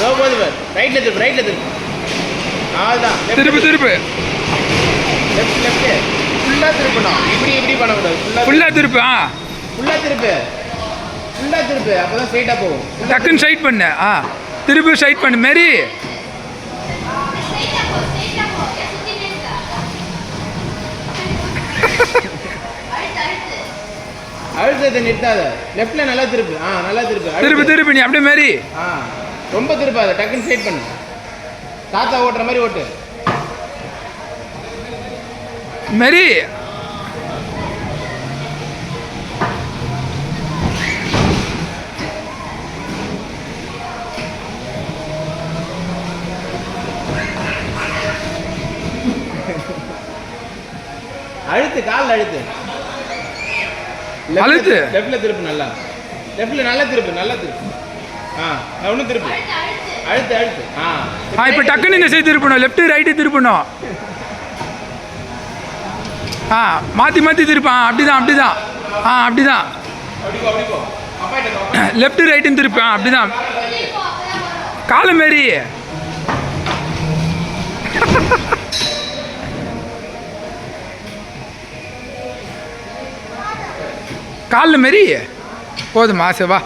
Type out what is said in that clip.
அதோ போது பாரு. ரைட்ல திருப்பு. அவ்வளோதான். திருப்பு. லெஃப்ட். ஃபுல்லாக திருப்பணும். இப்படி பண்ணக்கூடாது. ஃபுல்லாக திருப்பு. ஃபுல்லாக திருப்பு. அப்போ தான் ஸ்ட்ரைட்டாக போகும். டக்குன்னு ஸ்ட்ரைட் பண்ணு. திருப்பி ஸ்ட்ரைட் பண்ணு மாரி. அழுத்தத்தை நிறுத்தாத. லெஃப்ட்ல நல்லா திருப்பு. நல்லா திருப்பு நீ அப்படியே மாரி. ரொம்ப திருப்பாத. டக்குன்னு ஸ்ட்ரைட் பண்ணு. தாத்தா ஓட்டுற மாதிரி ஓட்டு மாரி. காலில் அழுத்து. லெஃப்ட்ல திருப்பு. நல்லா திருப்பு. ஒன்றும் திருப்பு. அழுத்து. இப்போ டக்குன்னு இந்த சைடு திருப்பணும். லெஃப்ட் ரைட்டு திருப்பணும். மாற்றி திருப்பான். அப்படிதான். லெஃப்ட் ரைட்டுன்னு திருப்பான். அப்படிதான். காலை மாரி. காலில் மாரி போதுமா? சரி வா.